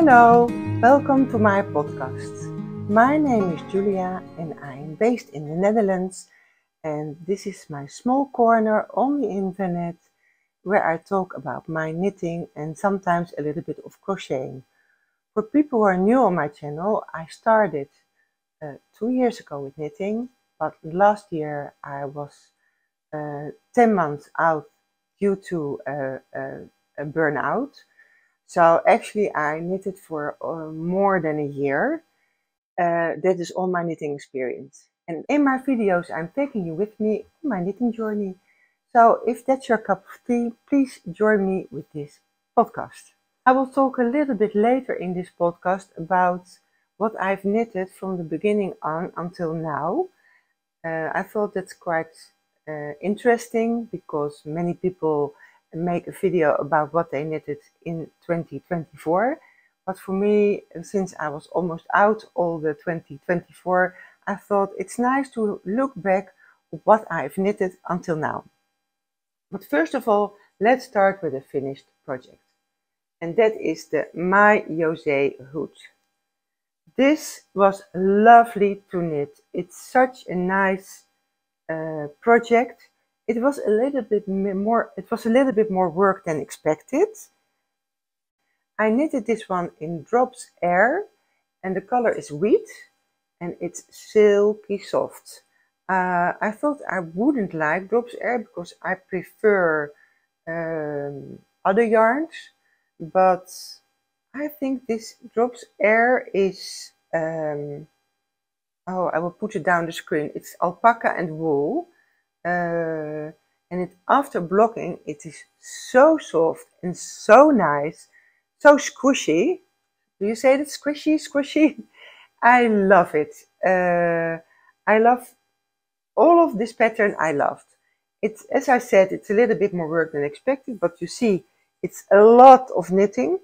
Hello, welcome to my podcast. My name is Julia and I am based in the Netherlands, and this is my small corner on the internet where I talk about my knitting and sometimes a little bit of crocheting. For people who are new on my channel, I started 2 years ago with knitting, but last year I was 10 months out due to a burnout. So actually I knitted for more than a year. That is all my knitting experience. And in my videos I'm taking you with me on my knitting journey. So if that's your cup of tea, please join me with this podcast. I will talk a little bit later in this podcast about what I've knitted from the beginning on until now. I thought that's quite interesting because many people make a video about what they knitted in 2024. But for me, since I was almost out all the 2024, I thought it's nice to look back at what I've knitted until now. But first of all, let's start with a finished project. And that is the My José hood. This was lovely to knit. It's such a nice project. It was a little bit more work than expected. I knitted this one in Drops Air and the color is wheat and it's silky soft. I thought I wouldn't like Drops Air because I prefer other yarns, but I think this Drops Air is, I will put it down the screen. It's alpaca and wool. And after blocking, it is so soft and so nice, so squishy. Do you say that? Squishy, squishy? I love it. I love all of this pattern. I loved it. As I said, it's a little bit more work than expected, but you see, it's a lot of knitting.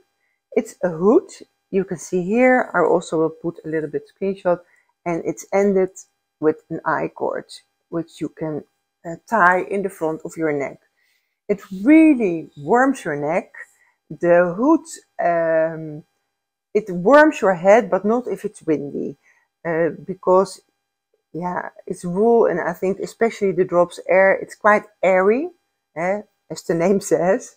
It's a hood. You can see here. I also will put a little bit screenshot, and it's ended with an I-cord, which you can tie in the front of your neck. It really warms your neck. The hood, it warms your head, but not if it's windy, because yeah, it's wool, and I think especially the Drops Air, it's quite airy, as the name says.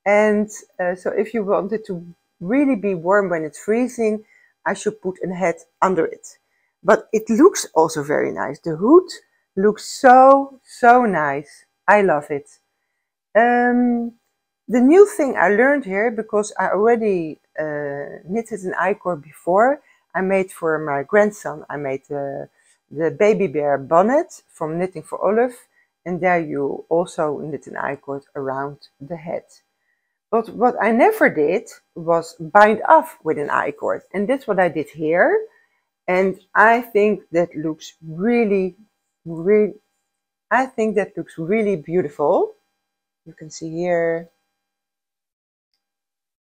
And so if you want it to really be warm when it's freezing, I should put a hat under it. But it looks also very nice. The hood looks so nice. I love it. The new thing I learned here, because I already knitted an I-cord before. I made for my grandson, I made the baby bear bonnet from Knitting for Olive, and there you also knit an I-cord around the head. But what I never did was bind off with an I-cord, and that's what I did here. And I think that looks really beautiful. You can see here,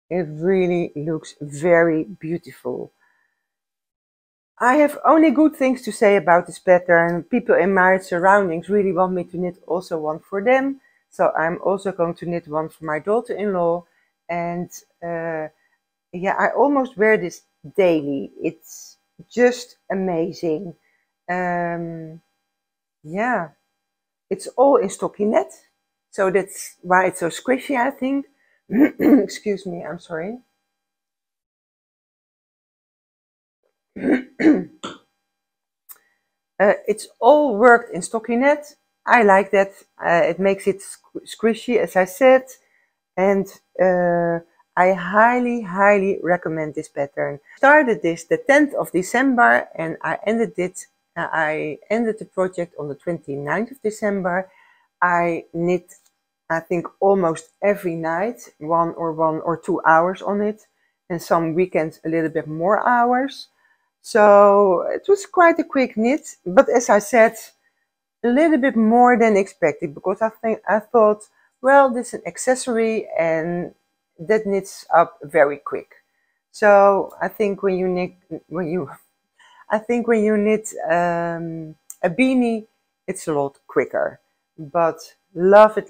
it really looks very beautiful. I have only good things to say about this pattern. People in my surroundings really want me to knit also one for them. So I'm also going to knit one for my daughter-in-law. And yeah, I almost wear this daily. It's just amazing. Yeah, it's all in stockinette, so that's why it's so squishy, I think. Excuse me, I'm sorry. It's all worked in stockinette. I like that. It makes it squishy, as I said, and I highly recommend this pattern. I started this the 10th of December and I ended the project on the 29th of December. I knit, I think, almost every night, 1 or 2 hours on it, and some weekends a little bit more hours. So it was quite a quick knit, but as I said, a little bit more than expected, because I thought, well, this is an accessory and that knits up very quick. So I think when you knit a beanie, it's a lot quicker. But love it,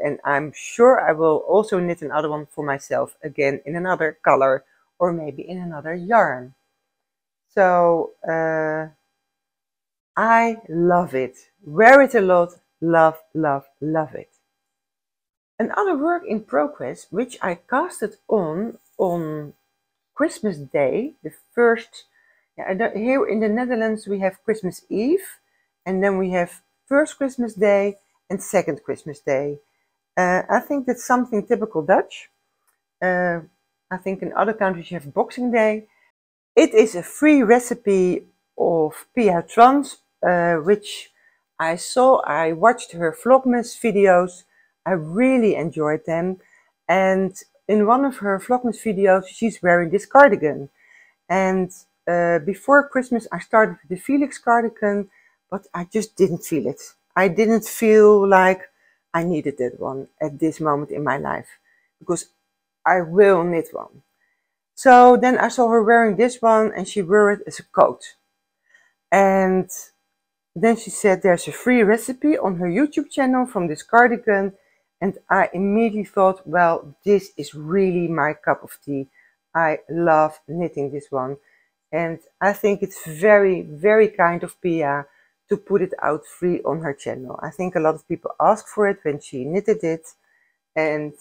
and I'm sure I will also knit another one for myself again in another color or maybe in another yarn. So I love it. Wear it a lot. Love, love, love it. Another work in progress, which I casted on Christmas Day, the first, here in the Netherlands we have Christmas Eve, and then we have first Christmas Day and second Christmas Day. I think that's something typical Dutch. I think in other countries you have Boxing Day. It is a free recipe of Pia Trans, which I saw. I watched her Vlogmas videos. I really enjoyed them. And in one of her Vlogmas videos, she's wearing this cardigan. And before Christmas, I started with the Felix cardigan, but I just didn't feel it. I didn't feel like I needed that one at this moment in my life, because I will knit one. So then I saw her wearing this one, and she wore it as a coat. And then she said there's a free recipe on her YouTube channel from this cardigan. And I immediately thought, well, this is really my cup of tea. I love knitting this one. And I think it's very, very kind of Pia to put it out free on her channel. I think a lot of people asked for it when she knitted it. And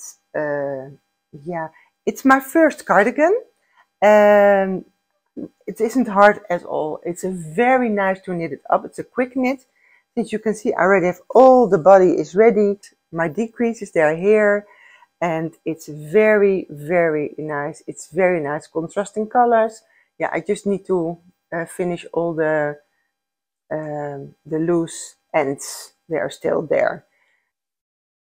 yeah, it's my first cardigan. It isn't hard at all. It's a very nice to knit it up. It's a quick knit. Since you can see, I already have all the body is ready. My decreases, they are here. And it's very, very nice. It's very nice contrasting colors. Yeah, I just need to finish all the loose ends. They are still there.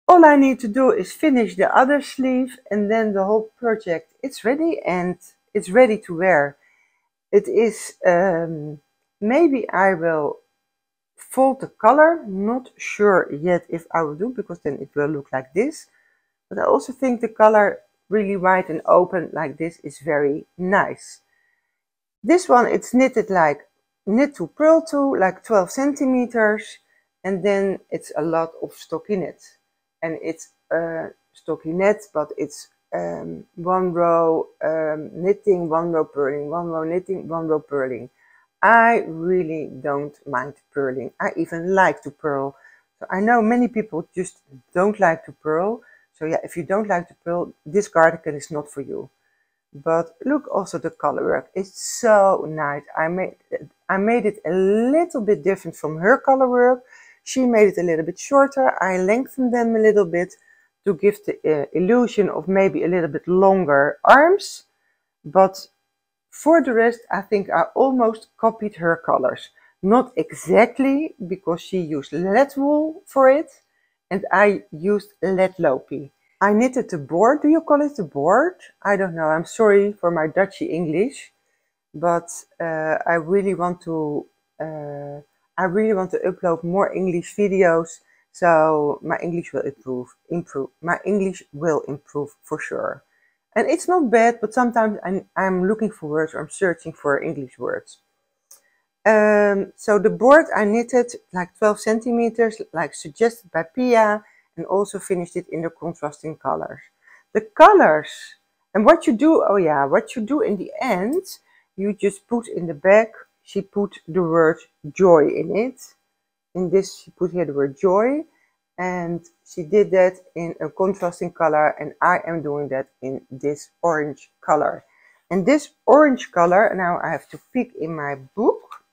All I need to do is finish the other sleeve, and then the whole project, it's ready and it's ready to wear. It is, maybe I will fold the color, not sure yet if I will do, because then it will look like this. But I also think the color really wide and open like this is very nice. This one, it's knitted like knit to purl to, like 12 centimeters, and then it's a lot of stockinette. And it's stockinette, but it's one row knitting, one row purling, one row knitting, one row purling. I really don't mind purling. I even like to purl. So I know many people just don't like to purl. So yeah, if you don't like to purl, this cardigan is not for you. But look also the color work. It's so nice. I made it a little bit different from her color work. She made it a little bit shorter. I lengthened them a little bit to give the illusion of maybe a little bit longer arms. But for the rest, I think I almost copied her colors. Not exactly, because she used Latwool for it, and I used Latlopi. I knitted the board. Do you call it the board? I don't know. I'm sorry for my Dutchy English, but I really want to upload more English videos, so my English will improve. My English will improve for sure. And it's not bad, but sometimes I'm looking for words, or I'm searching for English words. So the board I knitted like 12 centimeters, like suggested by Pia, and also finished it in the contrasting colors. The colors, and what you do, oh yeah, what you do in the end, you just put in the back, she put the word joy in it. In this, she put here the word joy, and she did that in a contrasting color, and I am doing that in this orange color. And this orange color, now I have to pick in my book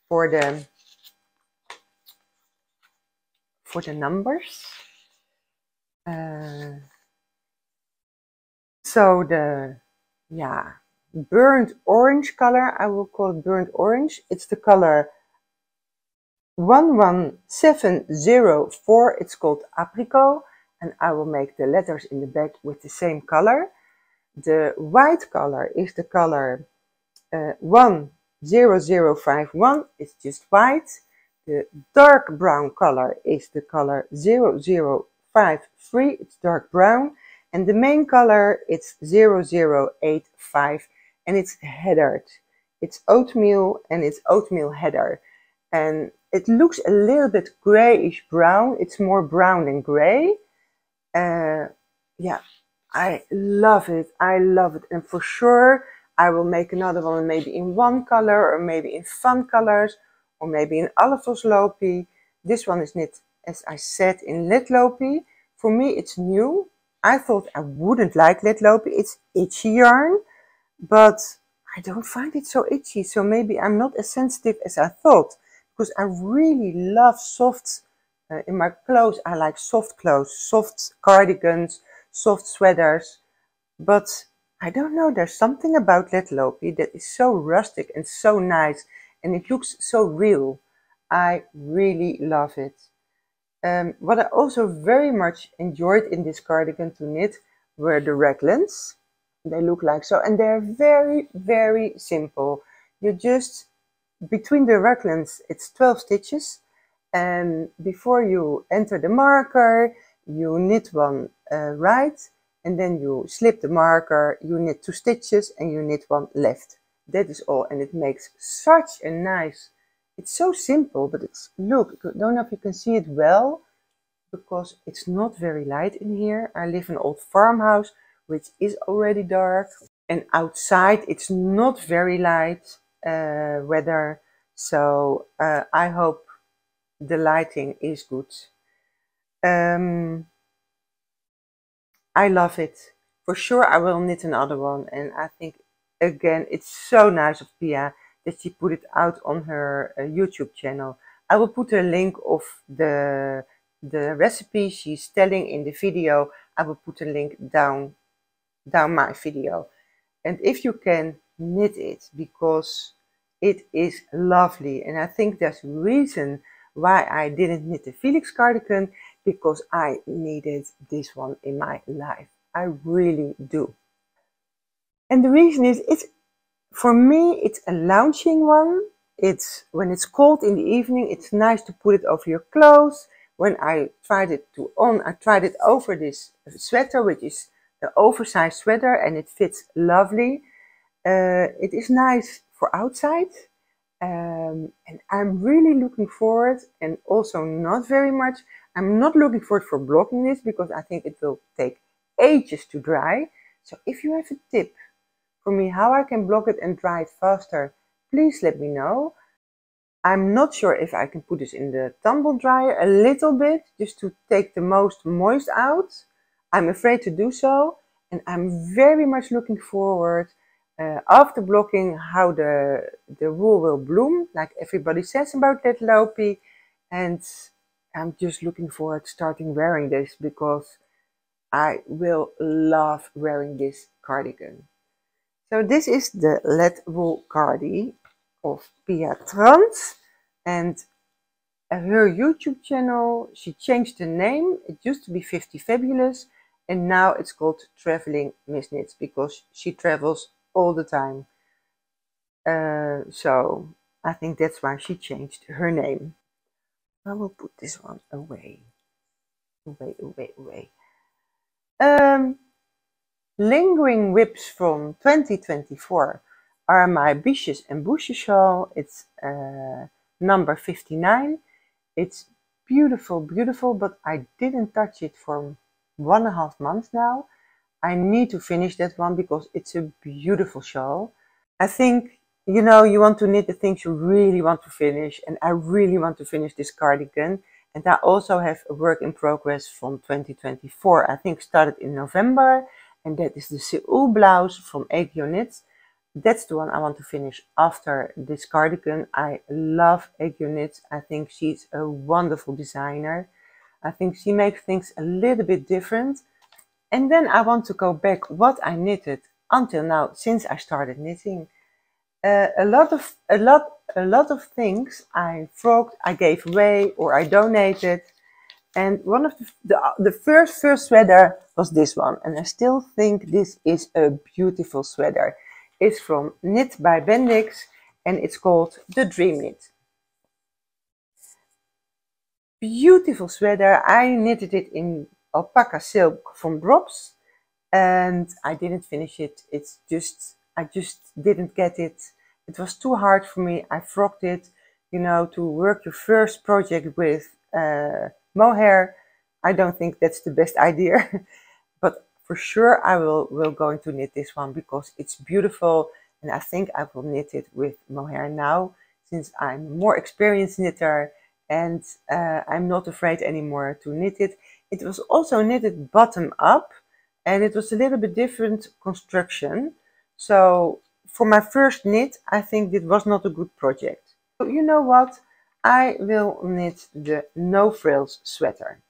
for the numbers. So the, yeah, burnt orange color, I will call it burnt orange. It's the color 11704. It's called apricot, and I will make the letters in the back with the same color. The white color is the color 10051. It's just white. The dark brown color is the color 0053. It's dark brown. And the main color, it's 0085, and it's heathered. It's oatmeal, and it's oatmeal heather. And it looks a little bit grayish brown. It's more brown than gray. Yeah, I love it. I love it. And for sure, I will make another one maybe in one color or maybe in fun colors or maybe in Latwool. This one is knit, as I said, in Latwool. For me, it's new. I thought I wouldn't like Latwool. It's itchy yarn, but I don't find it so itchy. So maybe I'm not as sensitive as I thought, because I really love soft, in my clothes, I like soft clothes, soft cardigans, soft sweaters. But I don't know, there's something about Latwool that is so rustic and so nice, and it looks so real. I really love it. What I also very much enjoyed in this cardigan to knit were the raglans. They look like so, and they're very, very simple. You just, between the raglans, it's 12 stitches, and before you enter the marker, you knit one right, and then you slip the marker, you knit 2 stitches, and you knit one left. That is all, and it makes such a nice, it's so simple, but it's, look, I don't know if you can see it well, because it's not very light in here. I live in an old farmhouse, which is already dark, and outside it's not very light weather, so I hope the lighting is good. I love it. For sure I will knit another one, and I think again it's so nice of Pia that she put it out on her YouTube channel. I will put a link of the recipe she's telling in the video. I will put a link down my video, and if you can, knit it, because it is lovely. And I think there's a reason why I didn't knit the Felix cardigan, because I needed this one in my life. I really do. And the reason is, it's, for me, it's a lounging one. It's, when it's cold in the evening, it's nice to put it over your clothes. When I tried it on, I tried it over this sweater, which is the oversized sweater, and it fits lovely. It is nice for outside, and I'm really looking forward, and also not very much, I'm not looking forward for blocking this, because I think it will take ages to dry. So if you have a tip for me how I can block it and dry it faster, please let me know. I'm not sure if I can put this in the tumble dryer a little bit, just to take the most moist out. I'm afraid to do so, and I'm very much looking forward after blocking how the wool will bloom, like everybody says about Latwool. And I'm just looking forward to starting wearing this, because I will love wearing this cardigan. So this is the Latwool cardi of Pia Trans, and her YouTube channel, she changed the name. It used to be 50 Fabulous, and now it's called Traveling Miss Knits, because she travels all the time. So I think that's why she changed her name. I will put this one away. Away. Lingering whips from 2024 are my Biches and buches shawl. It's number 59. It's beautiful, beautiful, but I didn't touch it for 1.5 months now. I need to finish that one, because it's a beautiful shawl. I think, you know, you want to knit the things you really want to finish, and I really want to finish this cardigan. And I also have a work in progress from 2024, I think started in November, and that is the Seoul blouse from Aegyoknit. That's the one I want to finish after this cardigan. I love Aegyoknit. I think she's a wonderful designer. I think she makes things a little bit different. And then I want to go back what I knitted until now, since I started knitting. A lot of things I frogged, I gave away, or I donated. And one of the first sweater was this one, and I still think this is a beautiful sweater. It's from Knit by Bendix, and it's called the Dream Knit. Beautiful sweater. I knitted it in alpaca silk from Drops, and I didn't finish it. It's just, I just didn't get it. It was too hard for me. I frogged it, you know, to work your first project with mohair. I don't think that's the best idea. But For sure I will going to knit this one because it's beautiful, and I think I will knit it with mohair now, since I'm a more experienced knitter and I'm not afraid anymore to knit it. It was also knitted bottom up, and it was a little bit different construction. So for my first knit, I think it was not a good project. So you know what? I will knit the no frills sweater.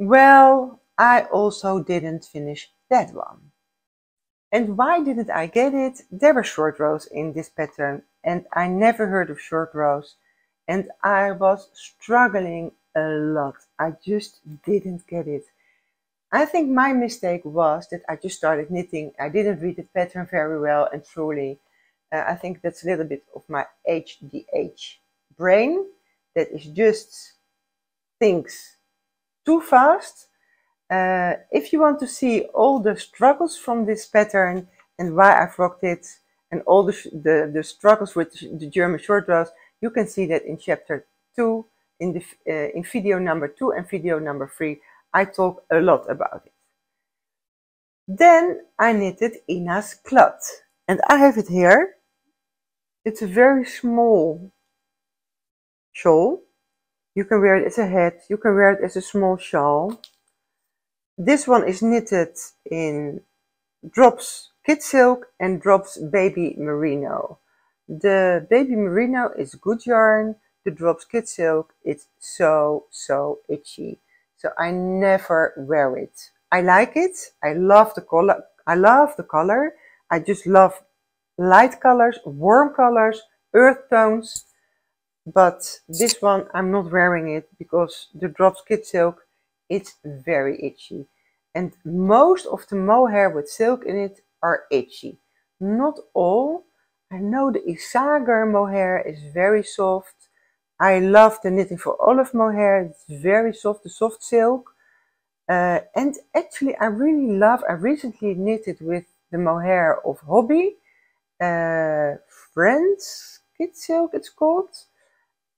Well, I also didn't finish that one. And why didn't I get it? There were short rows in this pattern, and I never heard of short rows, and I was struggling a lot. I just didn't get it. I think my mistake was that I just started knitting. I didn't read the pattern very well, and truly, I think that's a little bit of my HDH brain that is just thinks too fast. If you want to see all the struggles from this pattern and why I've rocked it, and all the struggles with the German short rows, you can see that in chapter 2, in video number 2 and video number 3. I talk a lot about it. Then I knitted Ina's cloth, and I have it here. It's a very small shawl. You can wear it as a hat, you can wear it as a small shawl. This one is knitted in Drops Kid Silk and Drops Baby Merino. The Baby Merino is good yarn. The Drops Kid Silk, it's so itchy. So I never wear it. I like it. I love the color. I just love light colors, warm colors, earth tones. But this one, I'm not wearing it because the Drops Kid Silk, it's very itchy. And most of the mohair with silk in it are itchy. Not all. I know the Isager mohair is very soft. I love the Knitting for Olive mohair. It's very soft, the soft silk. And actually I recently knitted with the mohair of Hobby. Friends Kid Silk it's called.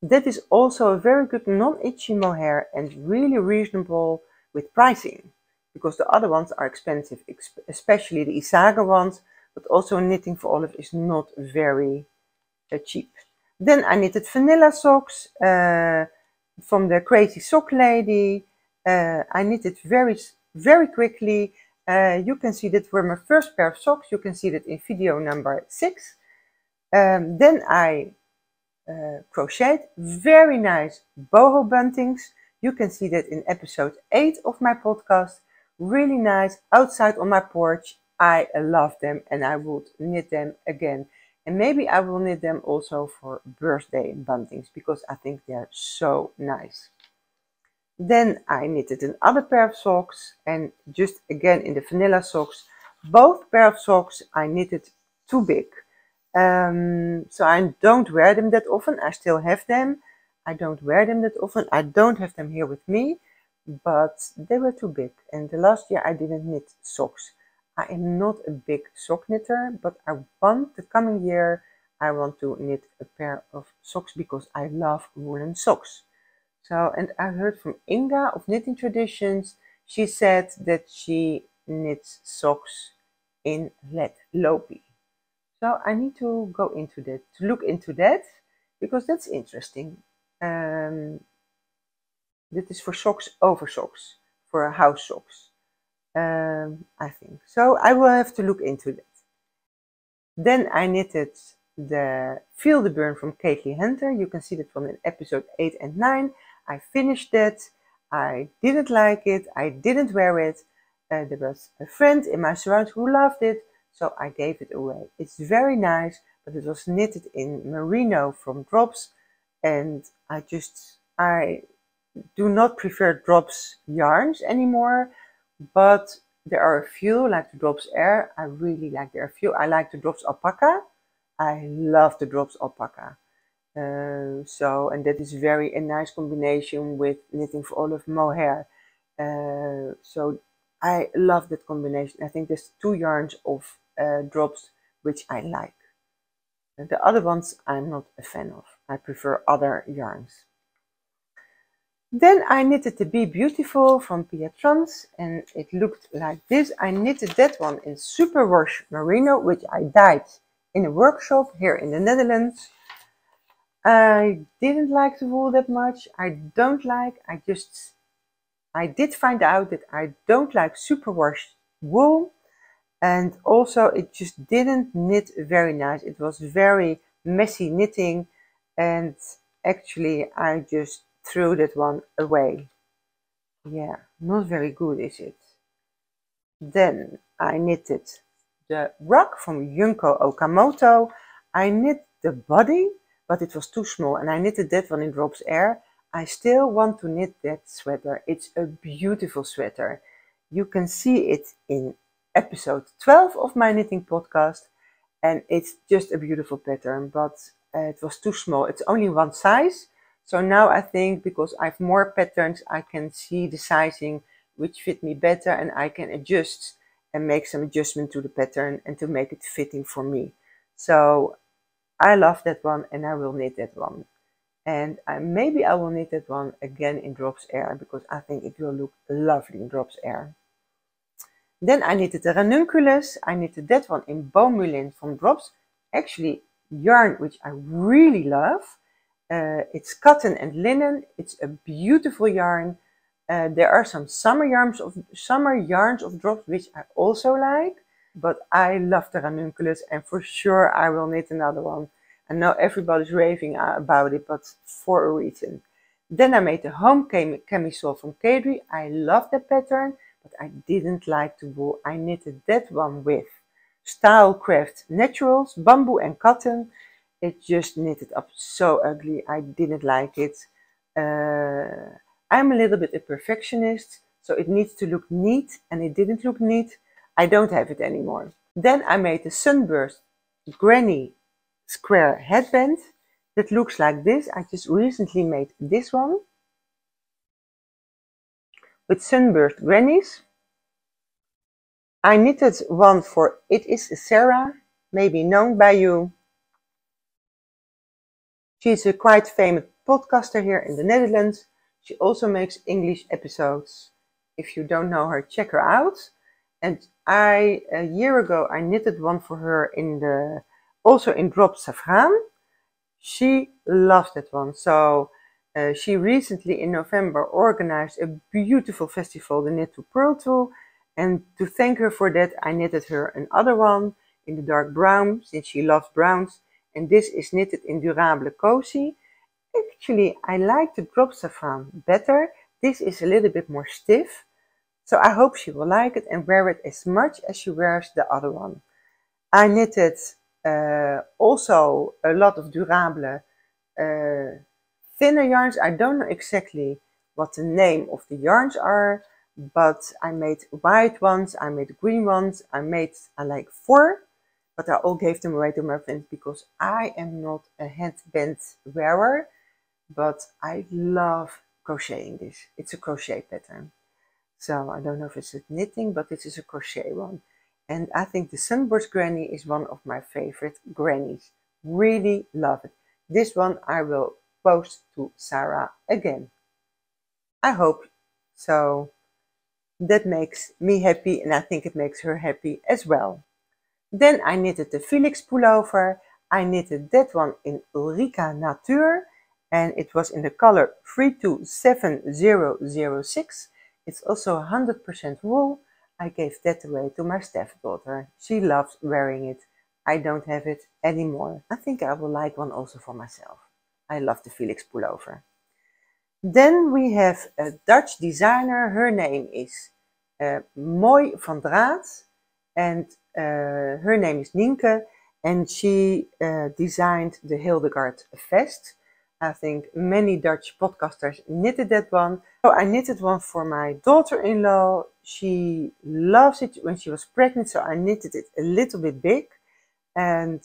That is also a very good non-itchy mohair and really reasonable with pricing, because the other ones are expensive, especially the Isager ones, but also Knitting for Olive is not very cheap. Then I knitted vanilla socks from the Crazy Sock Lady. I knitted very quickly. You can see that were my first pair of socks. You can see that in video number 6. Then I crocheted very nice boho buntings. You can see that in episode 8 of my podcast. Really nice, outside on my porch. I love them and I would knit them again. And maybe I will knit them also for birthday buntings because I think they're so nice. Then I knitted another pair of socks, and just again in the vanilla socks. Both pair of socks I knitted too big. So I don't wear them that often. I still have them. I don't wear them that often. I don't have them here with me, but they were too big. And the last year I didn't knit socks. I am not a big sock knitter, but I want the coming year, I want to knit a pair of socks because I love woolen socks. So, and I heard from Inga of Knitting Traditions. She said that she knits socks in lead lopi. So I need to go into that, to look into that, because that's interesting. That is for socks over socks, for house socks. I think. So I will have to look into that. Then I knitted the Feel the Burn from Caitlin Hunter. You can see that from in episode 8 and 9. I finished that. I didn't like it. I didn't wear it. There was a friend in my surround who loved it, so I gave it away. It's very nice, but it was knitted in merino from Drops, and I do not prefer Drops yarns anymore. But there are a few, like the Drops Air. I really like. There are a few. I like the Drops Alpaca. I love the Drops Alpaca. And that is a nice combination with Knitting for Olive mohair. So I love that combination. I think there's 2 yarns of Drops which I like. The other ones I'm not a fan of. I prefer other yarns. Then I knitted the Be Beautiful from Piatrons, and it looked like this. I knitted that one in superwash merino, which I dyed in a workshop here in the Netherlands. I didn't like the wool that much. I did find out that I don't like superwash wool, and also it just didn't knit very nice. It was very messy knitting, and actually I just threw that one away. Yeah, not very good, is it? Then I knitted the rug from Junko Okamoto. I knit the body, but it was too small, and I knitted that one in Drops Air. I still want to knit that sweater. It's a beautiful sweater. You can see it in episode 12 of my knitting podcast, and it's just a beautiful pattern, but it was too small. It's only one size. So now I think because I have more patterns, I can see the sizing which fit me better, and I can adjust and make some adjustment to the pattern and to make it fitting for me. So I love that one, and I will knit that one. And maybe I will knit that one again in Drops Air, because I think it will look lovely in Drops Air. Then I knitted the ranunculus. I knitted that one in Beaumoulin from Drops. Actually, yarn which I really love. It's cotton and linen. It's a beautiful yarn. There are some summer yarns of Drops which I also like, but I love the ranunculus, and for sure I will knit another one. I know everybody's raving about it, but for a reason. Then I made the home camisole from Kadri. I love that pattern, but I didn't like the wool. I knitted that one with Stylecraft Naturals, bamboo and cotton. It just knitted up so ugly. I didn't like it. I'm a little bit a perfectionist, so it needs to look neat, and it didn't look neat. I don't have it anymore. Then I made the Sunburst Granny Square headband that looks like this. I just recently made this one with Sunburst Grannies. I knitted one for It Is Sarah, maybe known by you. She's a quite famous podcaster here in the Netherlands. She also makes English episodes. If you don't know her, check her out. And a year ago, I knitted one for her also in Drop Saffran. She loves that one. So she recently in November organized a beautiful festival, the Knit to Pearl Tool. And to thank her for that, I knitted her another one in the dark brown, since she loves browns. And this is knitted in Durable Cozy. Actually, I like the Drop Saffran better. This is a little bit more stiff. So I hope she will like it and wear it as much as she wears the other one. I knitted also a lot of Durable thinner yarns. I don't know exactly what the name of the yarns are, but I made white ones, I made green ones, I like 4, but I all gave them away to my friends because I am not a headband wearer, but I love crocheting this. It's a crochet pattern. So I don't know if it's a knitting, but this is a crochet one. And I think the Sunburst Granny is one of my favorite grannies. Really love it. This one I will post to Sarah again. I hope so. That makes me happy, and I think it makes her happy as well. Then I knitted the Felix pullover. I knitted that one in Ulrika Natur, and it was in the color 327006. It's also 100% wool. I gave that away to my stepdaughter. She loves wearing it. I don't have it anymore. I think I will like one also for myself. I love the Felix pullover. Then we have a Dutch designer. Her name is Mooi van Draat, and her name is Nienke, and she designed the Hildegard vest. I think many Dutch podcasters knitted that one. So I knitted one for my daughter-in-law. She loves it when she was pregnant, so I knitted it a little bit big. And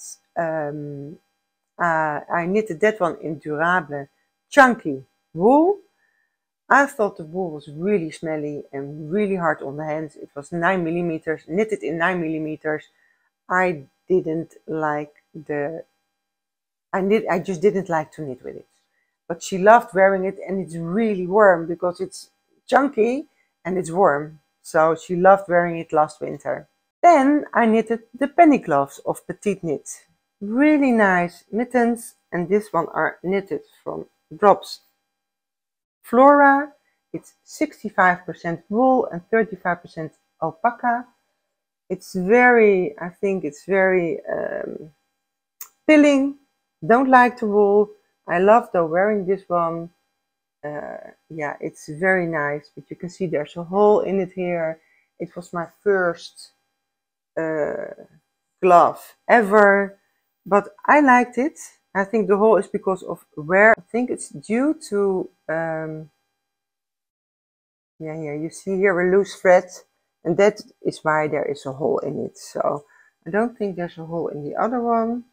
I knitted that one in Durable chunky wool. I thought the wool was really smelly and really hard on the hands. It was 9 millimeters, knitted in 9 millimeters. I didn't like I just didn't like to knit with it. but she loved wearing it, and it's really warm because it's chunky and it's warm. So she loved wearing it last winter. Then I knitted the penny gloves of Petite Knit. Really nice mittens, and this one are knitted from Drops Flora. It's 65% wool and 35% alpaca. It's very, I think it's very pilling. Don't like the wool. I love though wearing this one. Yeah, it's very nice, but you can see there's a hole in it here. It was my first glove ever, but I liked it. I think the hole is because of where. I think it's due to yeah, here you see here a loose thread, and that is why there is a hole in it. So I don't think there's a hole in the other one.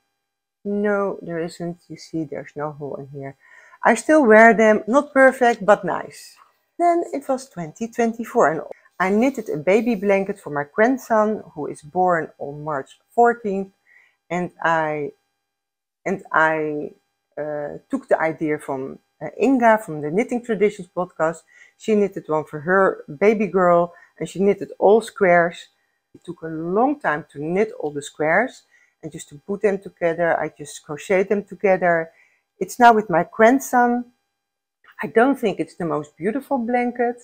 No, there isn't. You see there's no hole in here. I still wear them, not perfect, but nice. Then it was 2024 and I knitted a baby blanket for my grandson who is born on March 14th, and I took the idea from Inga from the Knitting Traditions podcast. She knitted one for her baby girl and she knitted all squares. It took a long time to knit all the squares, and just to put them together, I just crocheted them together. It's now with my grandson. I don't think it's the most beautiful blanket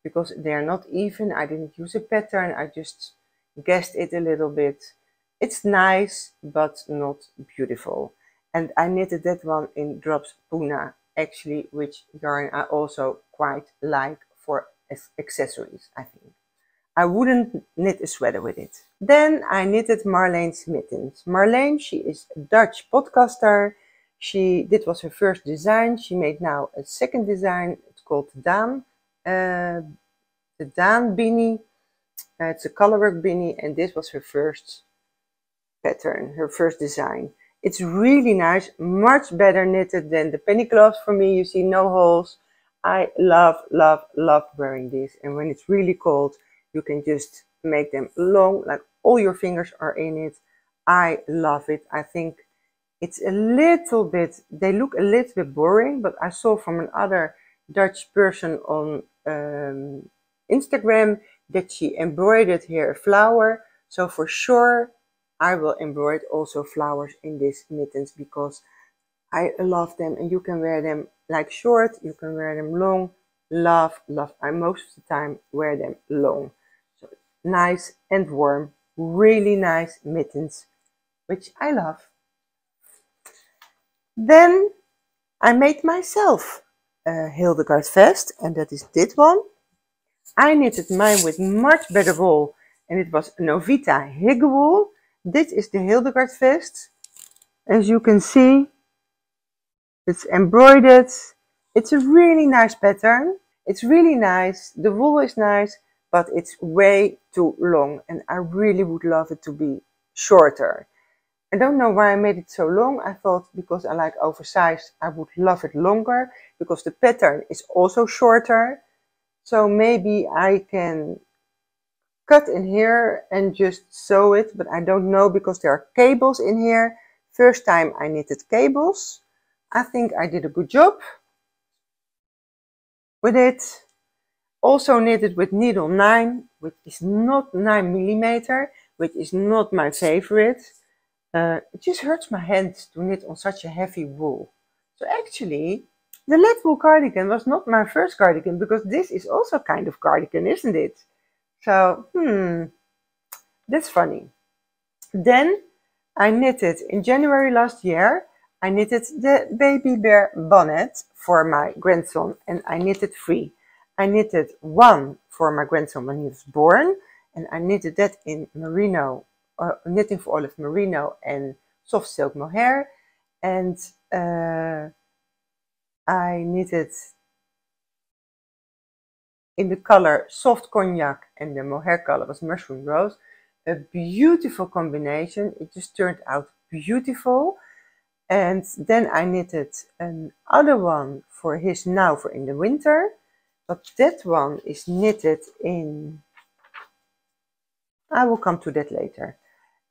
because they are not even. I didn't use a pattern. I just guessed it a little bit. It's nice, but not beautiful. And I knitted that one in Drops Puna, actually, which yarn I also quite like for accessories, I think. I wouldn't knit a sweater with it. Then I knitted Marlene's mittens. Marlene, she is a Dutch podcaster. This was her first design. She made now a second design. It's called Daan. The Daan beanie. It's a colorwork beanie, and this was her first pattern, her first design. It's really nice, much better knitted than the penny gloves for me. You see no holes. I love, love, love wearing this. And when it's really cold, you can just make them long, like all your fingers are in it. I love it. I think it's a little bit, they look a little bit boring, but I saw from another Dutch person on Instagram that she embroidered here a flower. So for sure, I will embroider also flowers in these mittens because I love them, and you can wear them like short, you can wear them long. Love, love. I most of the time wear them long. So nice and warm, really nice mittens, which I love. Then I made myself a Hildegard vest, and that is this one. I knitted mine with much better wool, and it was Novita Higge wool. This is the Hildegard vest. As you can see, it's embroidered. It's a really nice pattern. It's really nice. The wool is nice, but it's way too long, and I really would love it to be shorter. I don't know why I made it so long. I thought because I like oversized, I would love it longer because the pattern is also shorter. So maybe I can cut in here and just sew it, but I don't know because there are cables in here. First time I knitted cables. I think I did a good job with it. Also knitted with needle 9, which is not 9mm, which is not my favorite. It just hurts my hands to knit on such a heavy wool. So actually, the Latwool cardigan was not my first cardigan, because this is also kind of cardigan, isn't it? So, that's funny. Then I knitted in January last year, I knitted the baby bear bonnet for my grandson, and I knitted 3. I knitted 1 for my grandson when he was born, and I knitted that in merino, knitting for olive merino and soft silk mohair, and I knitted in the color soft cognac, and the mohair color was mushroom rose. A beautiful combination. It just turned out beautiful. And then I knitted another one for his now for in the winter, but that one is knitted in, I will come to that later.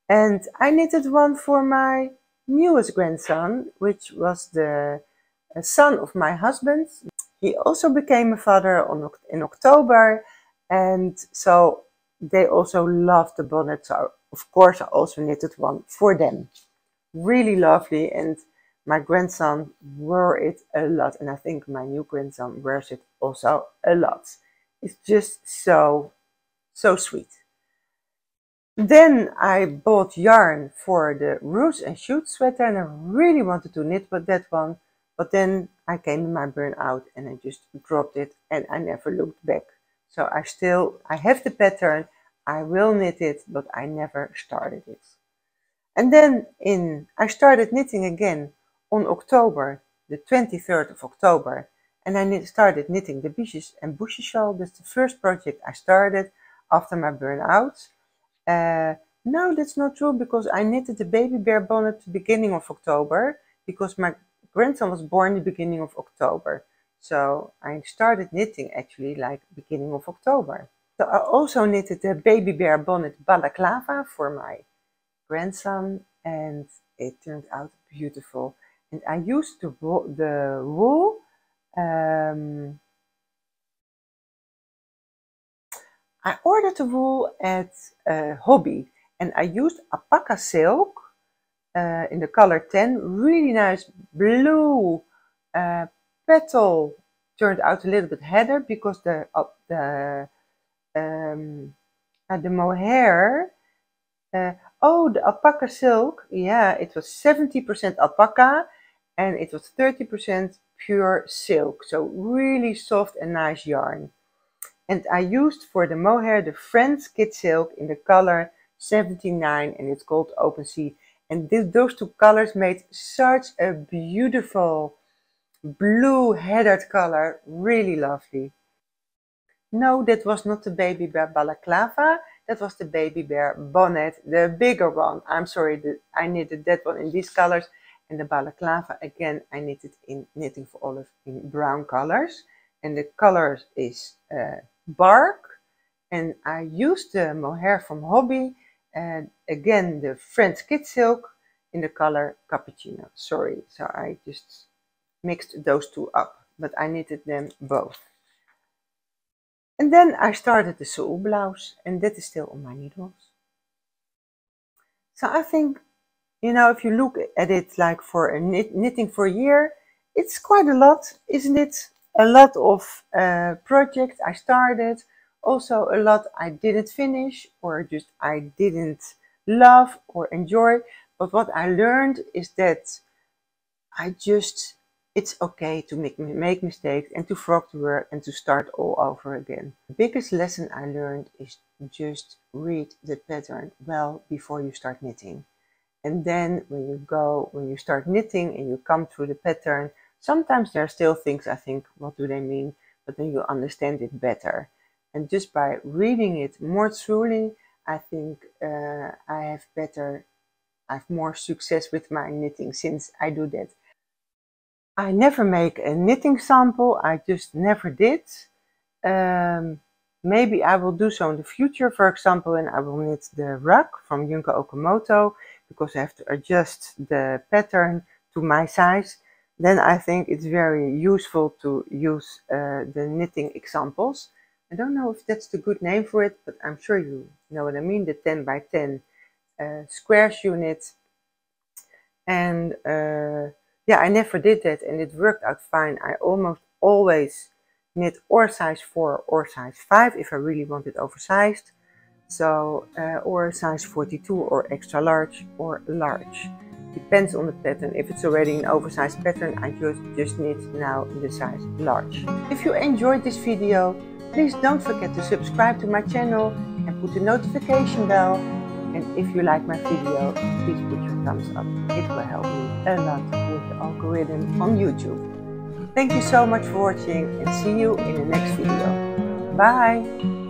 And I knitted one for my newest grandson, which was the a son of my husband. He also became a father in October, and so they also loved the bonnet. So of course I also knitted one for them. Really lovely, and my grandson wore it a lot, and I think my new grandson wears it also a lot. It's just so sweet. Then I bought yarn for the Roots and Shoots sweater, and I really wanted to knit with that one, but then I came in my burnout and I just dropped it and I never looked back. So I have the pattern, I will knit it, but I never started it. And then I started knitting again on October, the 23rd of October, and I started knitting the Biches and Bushy shawl. That's the first project I started after my burnout. No, that's not true, because I knitted the baby bear bonnet at the beginning of October, because my grandson was born the beginning of October. So I started knitting actually like beginning of October. So I also knitted the baby bear bonnet balaclava for my grandson, and it turned out beautiful. And I used the wool. I ordered the wool at Hobby, and I used alpaca silk in the color 10. Really nice blue petal. Turned out a little bit heather because the mohair. Oh, the alpaca silk. Yeah, it was 70% alpaca, and it was 30% pure silk. So really soft and nice yarn. And I used for the mohair the French kid silk in the color 79, and it's called Open Sea. And those two colors made such a beautiful blue heathered color, really lovely. No, that was not the baby bear balaclava, that was the baby bear bonnet, the bigger one. I'm sorry, I knitted that one in these colors, and the balaclava again I knitted in Knitting for Olive in brown colors, and the color is bark, and I used the mohair from Hobby, and again the French kid silk in the color cappuccino. Sorry, so I just mixed those two up, but I knitted them both. And then I started the Seoul blouse, and that is still on my needles. So I think, you know, if you look at it like for a knitting for a year, it's quite a lot, isn't it? A lot of projects I started, also a lot I didn't finish, or just I didn't love or enjoy. But what I learned is that it's okay to make mistakes and to frog the work and to start all over again. The biggest lesson I learned is just read the pattern well before you start knitting. And then when you start knitting and you come through the pattern, sometimes there are still things I think, what do they mean? But then you understand it better. And just by reading it more truly, I think I have more success with my knitting since I do that. I never make a knitting sample, I just never did. Maybe I will do so in the future, for example, when I will knit the rug from Junko Okamoto, because I have to adjust the pattern to my size. Then I think it's very useful to use the knitting examples. I don't know if that's the good name for it, but I'm sure you know what I mean, the 10 by 10 squares unit. And yeah, I never did that, and it worked out fine. I almost always knit or size 4 or size 5 if I really want it oversized. So, or size 42 or extra large or large. Depends on the pattern. If it's already an oversized pattern, I just knit now in the size large. If you enjoyed this video, please don't forget to subscribe to my channel and put the notification bell. And if you like my video, please put your thumbs up. It will help me a lot with the algorithm on YouTube. Thank you so much for watching, and see you in the next video. Bye!